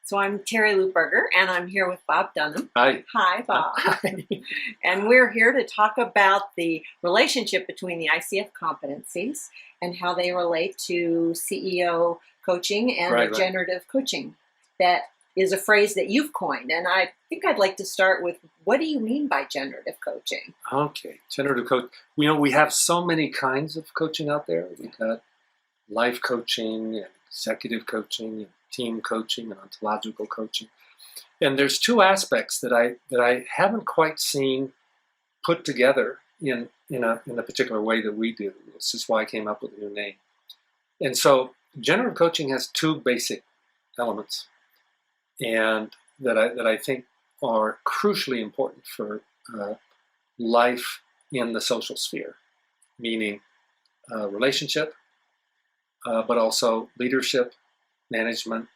So I'm Terry Luperger, and I'm here with Bob Dunham. Hi. Hi, Bob. Hi. And we're here to talk about the relationship between the ICF competencies and how they relate to CEO coaching and generative coaching. That is a phrase that you've coined, and I think I'd like to start with, what do you mean by generative coaching? Okay, generative coach. We have so many kinds of coaching out there. We've got life coaching and executive coaching and team coaching and ontological coaching. And there's two aspects that I haven't quite seen put together in a particular way that we do. This is why I came up with a new name. And so generative coaching has two basic elements, and that I think are crucially important for life in the social sphere, meaning relationship, but also leadership, management,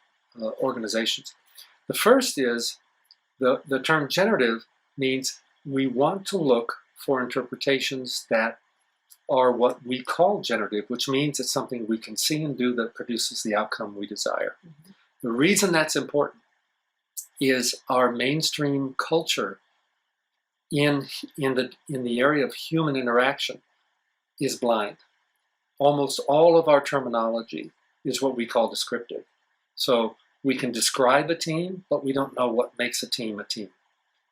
organizations. The first is the term generative means we want to look for interpretations that are what we call generative, which means it's something we can see and do that produces the outcome we desire. Mm-hmm. The reason that's important is our mainstream culture in the area of human interaction is blind. Almost all of our terminology is what we call descriptive. So we can describe a team, but we don't know what makes a team a team.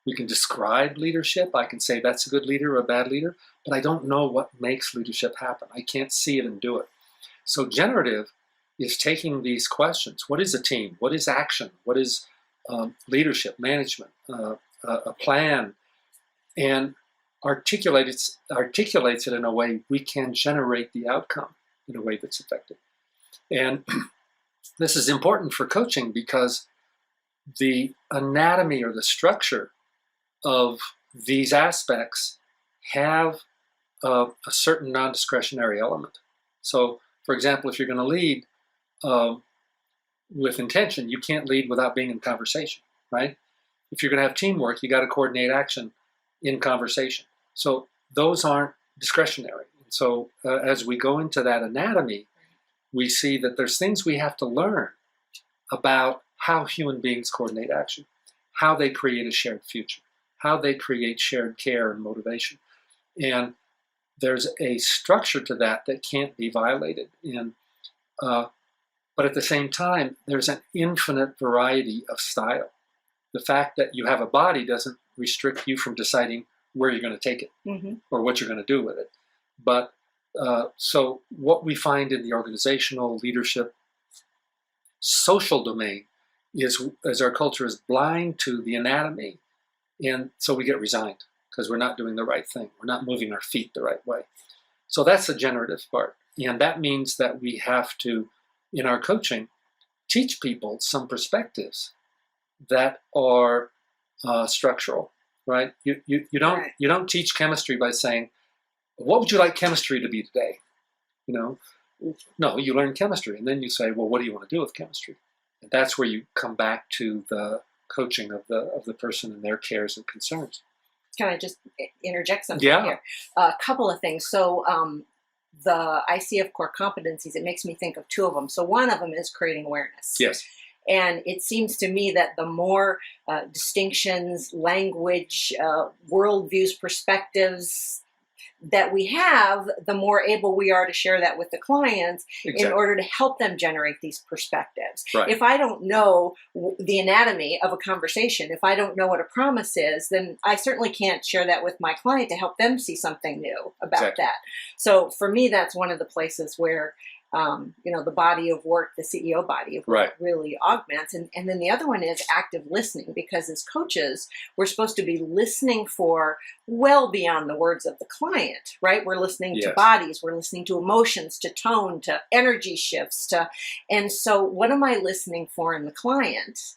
We can describe leadership. I can say that's a good leader or a bad leader, but I don't know what makes leadership happen. I can't see it and do it. So generative is taking these questions. What is a team? What is action? What is leadership, management, a plan? And articulates it in a way we can generate the outcome in a way that's effective. And this is important for coaching because the anatomy or the structure of these aspects have a certain non-discretionary element. So, for example, if you're going to lead with intention, you can't lead without being in conversation, right? If you're going to have teamwork, you got to coordinate action in conversation. So those aren't discretionary. So as we go into that anatomy, we see that there's things we have to learn about how human beings coordinate action, how they create a shared future, how they create shared care and motivation. And there's a structure to that that can't be violated. And but at the same time, there's an infinite variety of style. The fact that you have a body doesn't restrict you from deciding where you're going to take it, mm-hmm. or what you're going to do with it. But so what we find in the organizational leadership social domain is our culture is blind to the anatomy, and so we get resigned because we're not doing the right thing. We're not moving our feet the right way. So that's the generative part. And that means that we have to, in our coaching, teach people some perspectives that are structural, right? You don't teach chemistry by saying, what would you like chemistry to be today? No, you learn chemistry, and then you say, well, what do you want to do with chemistry? And that's where you come back to the coaching of the person and their cares and concerns. Can I just interject something here? A couple of things. So the ICF Core Competencies, it makes me think of two of them. So one of them is creating awareness. Yes. And it seems to me that the more distinctions, language, worldviews, perspectives that we have, the more able we are to share that with the clients in order to help them generate these perspectives. Right. If I don't know the anatomy of a conversation, if I don't know what a promise is, then I certainly can't share that with my client to help them see something new about that. So for me, that's one of the places where the body of work, the CEO body of work really augments. And then the other one is active listening, because as coaches, we're supposed to be listening for well beyond the words of the client, right? We're listening to bodies, we're listening to emotions, to tone, to energy shifts, and so what am I listening for in the client?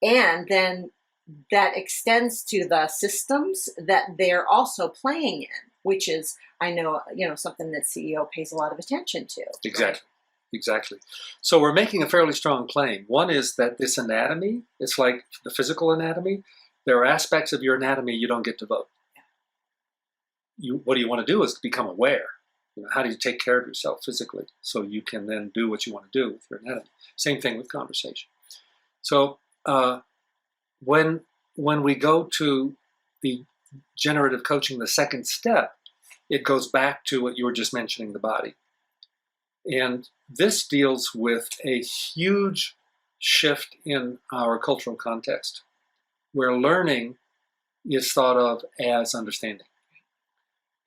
And then that extends to the systems that they're also playing in, which is, I know, something that CEO pays a lot of attention to. Exactly. So we're making a fairly strong claim. One is that this anatomy, it's like the physical anatomy. There are aspects of your anatomy you don't get to vote. What you want to do is become aware. How do you take care of yourself physically so you can then do what you want to do with your anatomy? Same thing with conversation. So when we go to the generative coaching, the second step, it goes back to what you were just mentioning, the body. And this deals with a huge shift in our cultural context, where learning is thought of as understanding.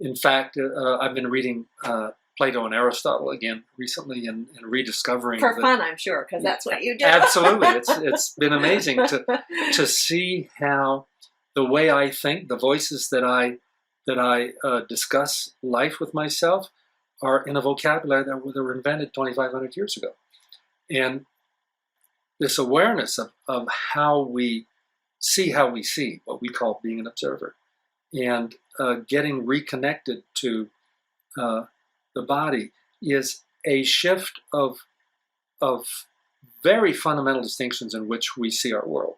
In fact, I've been reading Plato and Aristotle again recently and rediscovering. For fun, I'm sure, because that's what you do. Absolutely. It's been amazing to see how the way I think, the voices that I discuss life with myself are in a vocabulary that were invented 2,500 years ago. And this awareness of how we see, what we call being an observer, and getting reconnected to the body is a shift of very fundamental distinctions in which we see our world.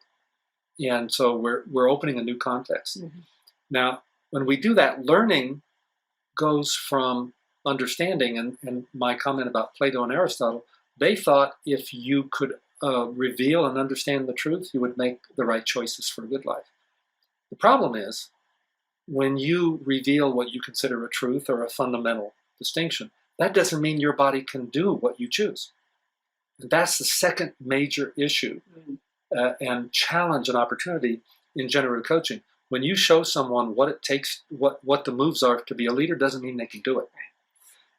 And so we're opening a new context. Mm-hmm. Now, when we do that, learning goes from understanding, and my comment about Plato and Aristotle, they thought if you could reveal and understand the truth, you would make the right choices for a good life. The problem is, when you reveal what you consider a truth or a fundamental distinction, that doesn't mean your body can do what you choose. And that's the second major issue and challenge and opportunity in generative coaching. When you show someone what it takes, what the moves are to be a leader, doesn't mean they can do it.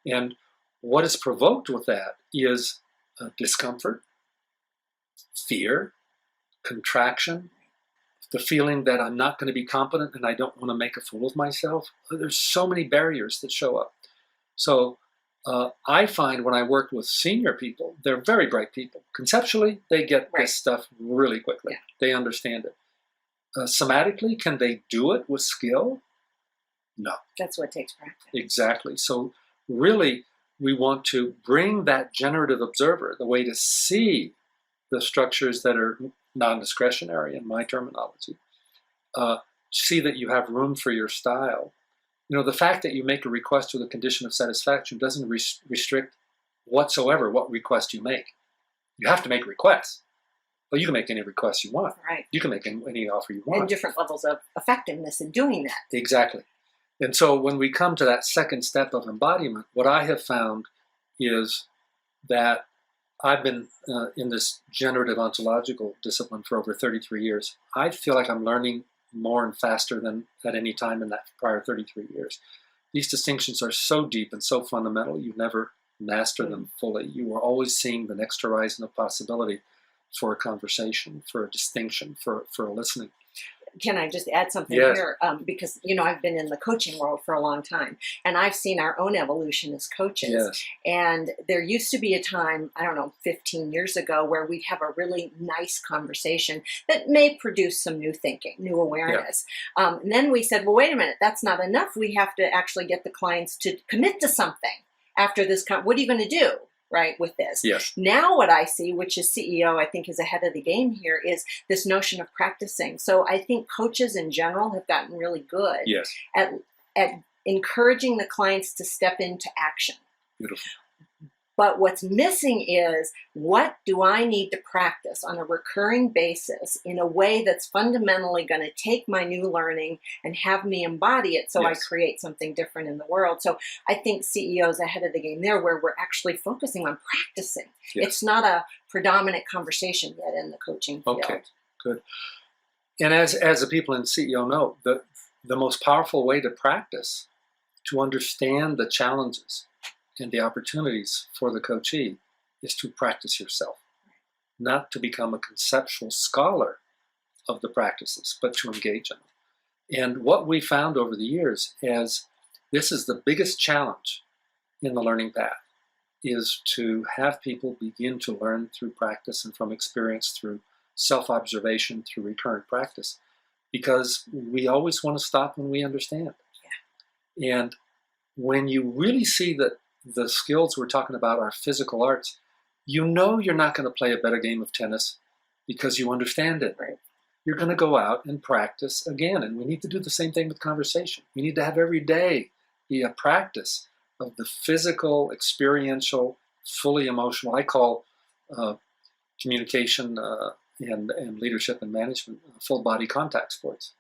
And what is provoked with that is discomfort, fear, contraction, the feeling that I'm not going to be competent and I don't want to make a fool of myself. There's so many barriers that show up. So I find when I work with senior people, they're very bright people. Conceptually, they get this stuff really quickly. Yeah. They understand it. Somatically, can they do it with skill? No. That's what takes practice. Exactly. So really, we want to bring that generative observer, the way to see the structures that are non-discretionary in my terminology, see that you have room for your style. You know, the fact that you make a request with a condition of satisfaction doesn't restrict whatsoever what request you make. You have to make requests. But you can make any request you want. Right. You can make any offer you want. And different levels of effectiveness in doing that. Exactly. And so when we come to that second step of embodiment, what I have found is that I've been in this generative ontological discipline for over 33 years. I feel like I'm learning more and faster than at any time in that prior 33 years. These distinctions are so deep and so fundamental, you never master them fully. You are always seeing the next horizon of possibility for a conversation, for a distinction, for a listening. Can I just add something here? Because, I've been in the coaching world for a long time, and I've seen our own evolution as coaches. Yes. And there used to be a time, 15 years ago, where we'd have a really nice conversation that may produce some new thinking, new awareness. Yeah. And then we said, well, wait a minute, that's not enough. We have to actually get the clients to commit to something after this. What are you going to do? Right, with this. Yes. Now what I see, which is CEO, I think is ahead of the game here, is this notion of practicing. So I think coaches in general have gotten really good at encouraging the clients to step into action. Beautiful. But what's missing is, what do I need to practice on a recurring basis in a way that's fundamentally going to take my new learning and have me embody it so I create something different in the world. So I think CEO's ahead of the game there, where we're actually focusing on practicing. Yes. It's not a predominant conversation yet in the coaching field. Okay, good. And as the people in CEO know, the most powerful way to practice, to understand the challenges and the opportunities for the coachee, is to practice yourself, not to become a conceptual scholar of the practices, but to engage in them. And what we found over the years is this is the biggest challenge in the learning path, is to have people begin to learn through practice and from experience, through self-observation, through recurrent practice, because we always want to stop when we understand. Yeah. And when you really see that the skills we're talking about are physical arts, you're not going to play a better game of tennis because you understand it. Right. You're going to go out and practice again. And we need to do the same thing with conversation. We need to have every day be a practice of the physical, experiential, fully emotional. I call communication and leadership and management, full body contact sports.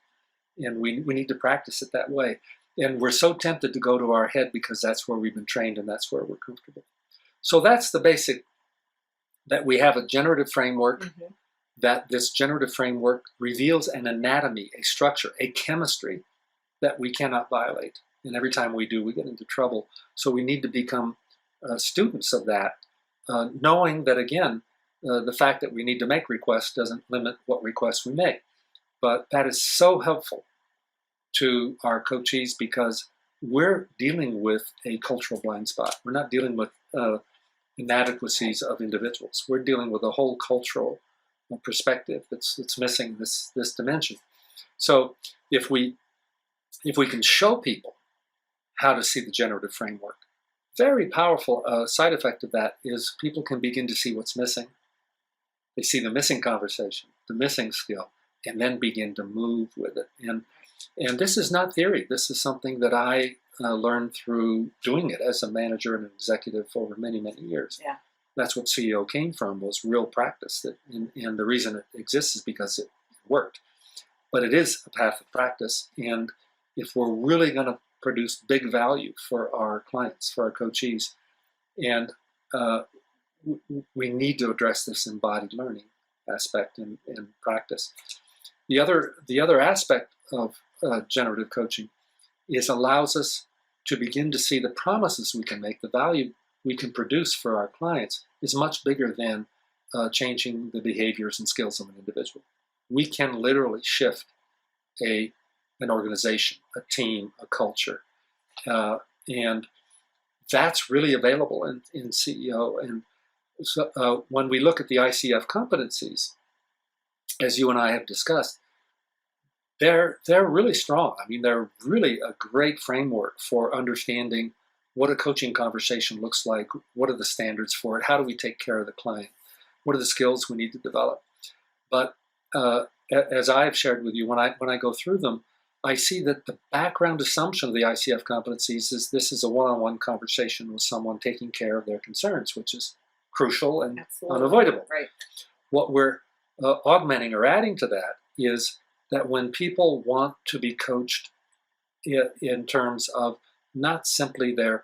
And we need to practice it that way. And we're so tempted to go to our head because that's where we've been trained and that's where we're comfortable. So that's the basic, that we have a generative framework, that this generative framework reveals an anatomy, a structure, a chemistry that we cannot violate. And every time we do, we get into trouble. So we need to become students of that, knowing that, again, the fact that we need to make requests doesn't limit what requests we make. But that is so helpful to our coachees because we're dealing with a cultural blind spot. We're not dealing with inadequacies of individuals. We're dealing with a whole cultural perspective that's missing this dimension. So if we can show people how to see the generative framework, very powerful side effect of that is people can begin to see what's missing. They see the missing conversation, the missing skill, and then begin to move with it. And this is not theory. This is something that I learned through doing it as a manager and an executive over many, many years. Yeah. That's what CEO came from, was real practice. And the reason it exists is because it worked. But it is a path of practice. And if we're really going to produce big value for our clients, for our coachees, and we need to address this embodied learning aspect in practice. The other aspect of generative coaching is allows us to begin to see the promises we can make, the value we can produce for our clients is much bigger than changing the behaviors and skills of an individual. We can literally shift an organization, a team, a culture, and that's really available in CEO. And so, when we look at the ICF competencies, as you and I have discussed, they're really strong. I mean, they're really a great framework for understanding what a coaching conversation looks like, what are the standards for it, how do we take care of the client, what are the skills we need to develop. But as I've shared with you, when I go through them, I see that the background assumption of the ICF competencies is this is a one-on-one conversation with someone taking care of their concerns, which is crucial and unavoidable. Right. What we're augmenting or adding to that is that when people want to be coached in terms of not simply their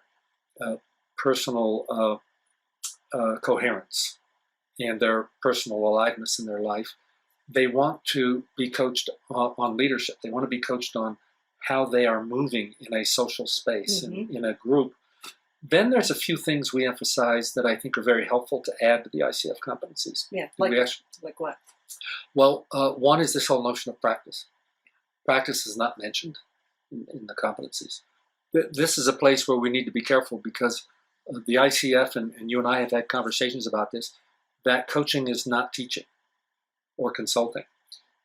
personal coherence and their personal aliveness in their life, they want to be coached on leadership. They want to be coached on how they are moving in a social space, in a group. Then there's a few things we emphasize that I think are very helpful to add to the ICF competencies. Yeah, like what? Well, one is this whole notion of practice. Practice is not mentioned in the competencies. This is a place where we need to be careful because the ICF, and you and I have had conversations about this, that coaching is not teaching or consulting.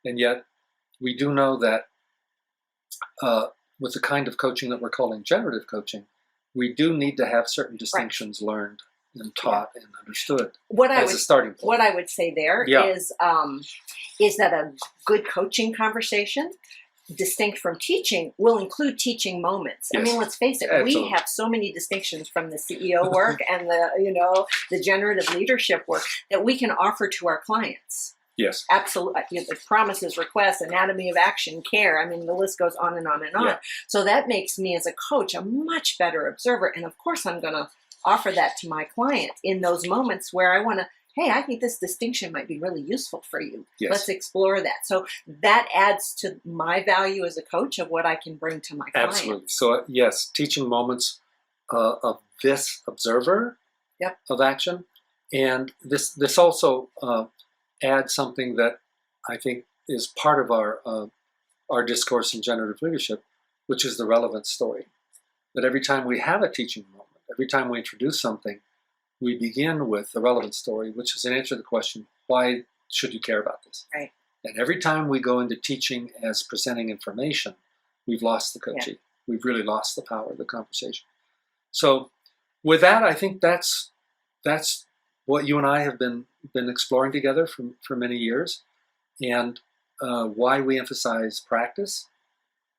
And yet we do know that with the kind of coaching that we're calling generative coaching, we do need to have certain distinctions learned and taught and understood as a starting point. What I would say there is that a good coaching conversation, distinct from teaching, will include teaching moments. Yes. I mean, let's face it, we have so many distinctions from the CEO work and the generative leadership work that we can offer to our clients. Yes. Absolutely. The promises, requests, anatomy of action, care. I mean, the list goes on and on and on. Yeah. So that makes me as a coach a much better observer. And of course, I'm going to offer that to my client in those moments where I want to, hey, I think this distinction might be really useful for you. Yes. Let's explore that. So that adds to my value as a coach of what I can bring to my clients. Absolutely. So yes, teaching moments of this observer of action. And this also adds something that I think is part of our discourse in generative leadership, which is the relevance story. That every time we have a teaching moment, every time we introduce something, we begin with the relevant story, which is an answer to the question, why should you care about this? Right. And every time we go into teaching as presenting information, we've lost the coaching. Yeah. We've really lost the power of the conversation. So with that, I think that's what you and I have been exploring together for many years, and why we emphasize practice.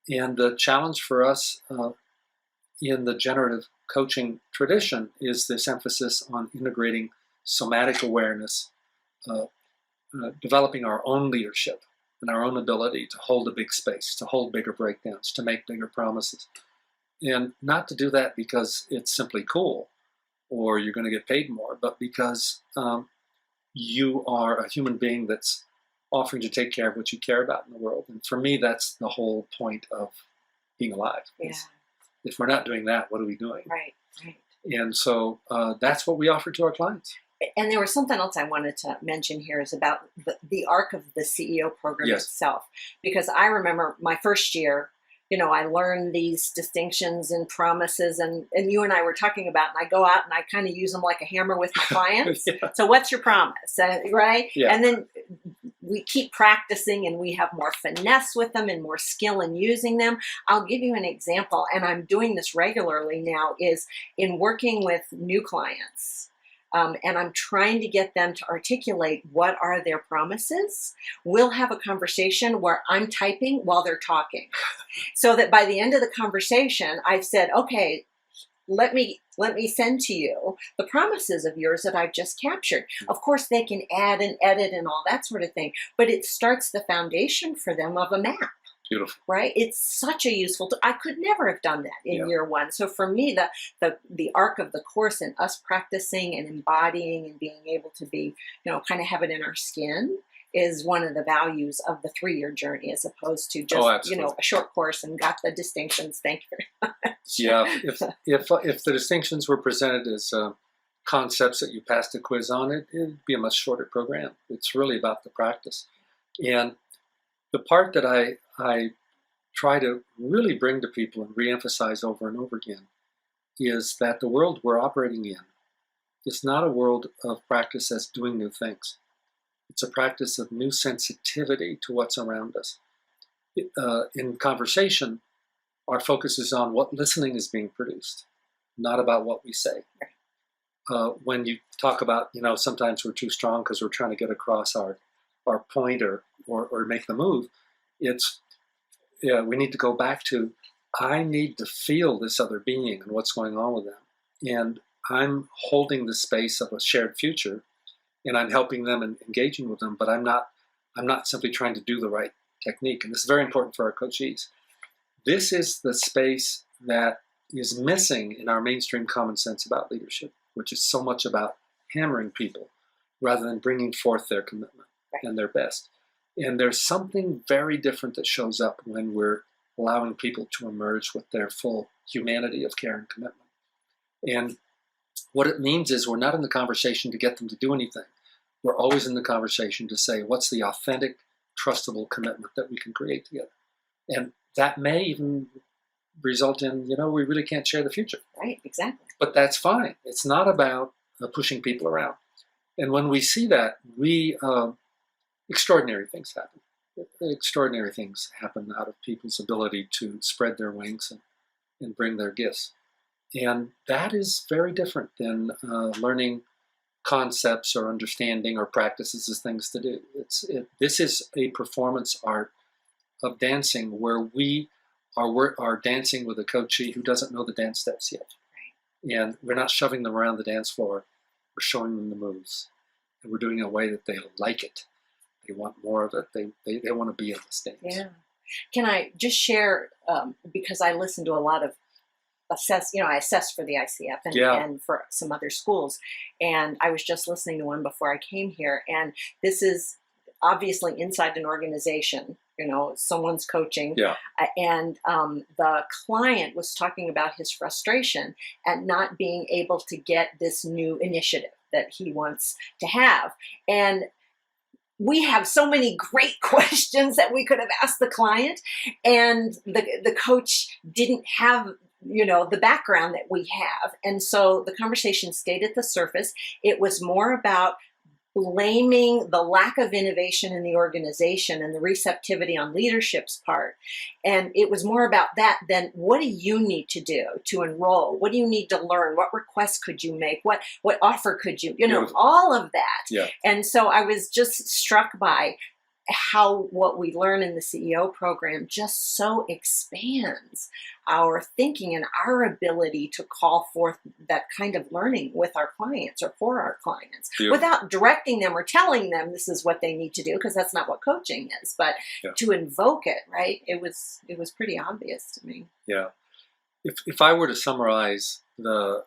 And the challenge for us in the generative coaching tradition is this emphasis on integrating somatic awareness, developing our own leadership and our own ability to hold a big space, to hold bigger breakdowns, to make bigger promises. And not to do that because it's simply cool or you're going to get paid more, but because you are a human being that's offering to take care of what you care about in the world. And for me, that's the whole point of being alive. Yeah. If we're not doing that, what are we doing? Right, right. And so that's what we offer to our clients. And there was something else I wanted to mention here is about the arc of the CEO program Yes. itself. Because I remember my first year, I learned these distinctions and promises, and you and I were talking about, and I go out and I kind of use them like a hammer with my clients. Yeah. So what's your promise, right? Yeah. And then we keep practicing and we have more finesse with them and more skill in using them. I'll give you an example, and I'm doing this regularly now, is in working with new clients. And I'm trying to get them to articulate what are their promises. We'll have a conversation where I'm typing while they're talking, so that by the end of the conversation, I've said, okay, let me send to you the promises of yours that I've just captured. Of course, they can add and edit and all that sort of thing, but it starts the foundation for them of a map. Beautiful. Right? It's such a useful tool. I could never have done that in Yeah. year one. So for me, the arc of the course and us practicing and embodying and being able to be, kind of have it in our skin is one of the values of the 3-year journey, as opposed to just, absolutely. a short course and got the distinctions. Thank you very much. Yeah. If the distinctions were presented as concepts that you passed a quiz on, it'd be a much shorter program. It's really about the practice. And the part that I try to really bring to people and reemphasize over and over again is that the world we're operating in is not a world of practice as doing new things. It's a practice of new sensitivity to what's around us. In conversation, our focus is on what listening is being produced, not about what we say. When you talk about, sometimes we're too strong because we're trying to get across our point or make the move, we need to go back to, I need to feel this other being and what's going on with them. And I'm holding the space of a shared future, and I'm helping them and engaging with them, but I'm not simply trying to do the right technique. And this is very important for our coachees. This is the space that is missing in our mainstream common sense about leadership, which is so much about hammering people rather than bringing forth their commitment and their best. And there's something very different that shows up when we're allowing people to emerge with their full humanity of care and commitment. And what it means is we're not in the conversation to get them to do anything. We're always in the conversation to say, what's the authentic, trustable commitment that we can create together? And that may even result in, we really can't share the future. Right, exactly. But that's fine. It's not about pushing people around. And when we see that, extraordinary things happen. Extraordinary things happen out of people's ability to spread their wings and bring their gifts. And that is very different than learning concepts or understanding or practices as things to do. This is a performance art of dancing where we are dancing with a coachee who doesn't know the dance steps yet. Right. And we're not shoving them around the dance floor. We're showing them the moves. And we're doing it in a way that they like it. They want more of it. They want to be on the stage. Yeah. Can I just share, because I listen to a lot of I assess for the ICF and for some other schools. And I was just listening to one before I came here. And this is obviously inside an organization, someone's coaching. Yeah. And the client was talking about his frustration at not being able to get this new initiative that he wants to have. And we have so many great questions that we could have asked the client, and the coach didn't have the background that we have. And so the conversation stayed at the surface. It was more about blaming the lack of innovation in the organization and the receptivity on leadership's part. And it was more about that than what do you need to do to enroll? What do you need to learn? What requests could you make? What offer could you, all of that. Yeah. And so I was just struck by how what we learn in the CEO program just so expands our thinking and our ability to call forth that kind of learning with our clients or for our clients without directing them or telling them this is what they need to do, because that's not what coaching is, but to invoke it, right? It was pretty obvious to me. Yeah. If I were to summarize the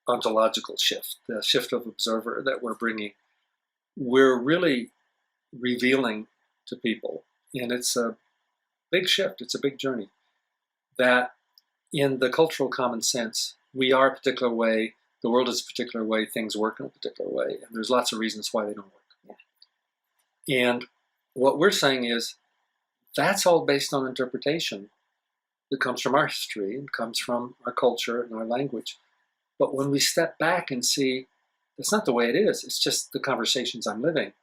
ontological shift, the shift of observer that we're bringing, we're really revealing to people, and it's a big shift, it's a big journey, that in the cultural common sense, we are a particular way, the world is a particular way, things work in a particular way, and there's lots of reasons why they don't work. Yeah. And what we're saying is, that's all based on interpretation that comes from our history and comes from our culture and our language. But when we step back and see, that's not the way it is, it's just the conversations I'm living.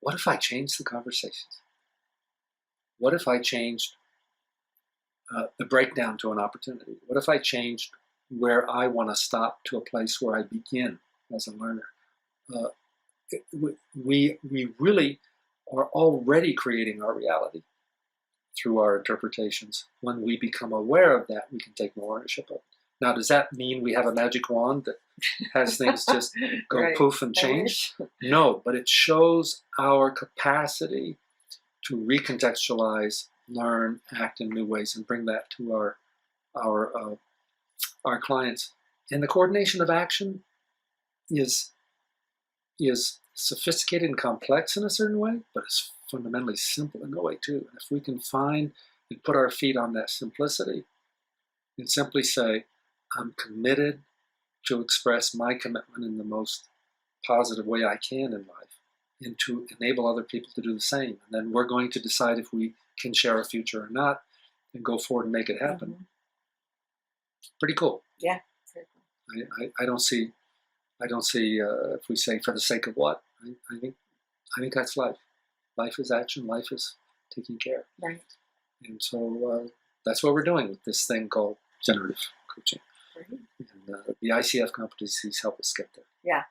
What if I changed the conversations? What if I changed the breakdown to an opportunity? What if I changed where I want to stop to a place where I begin as a learner? We really are already creating our reality through our interpretations. When we become aware of that, we can take more ownership of it. Now, does that mean we have a magic wand that has things just go poof and change? No, but it shows our capacity to recontextualize, learn, act in new ways, and bring that to our clients. And the coordination of action is sophisticated and complex in a certain way, but it's fundamentally simple in a way too. And if we can find and put our feet on that simplicity and simply say, I'm committed to express my commitment in the most positive way I can in life, and to enable other people to do the same. And then we're going to decide if we can share a future or not, and go forward and make it happen. Mm-hmm. Pretty cool. Yeah. Very cool. I don't see if we say for the sake of what. I think that's life. Life is action. Life is taking care. Right. And so that's what we're doing with this thing called generative coaching. And the ICF competencies help us get there. Yeah.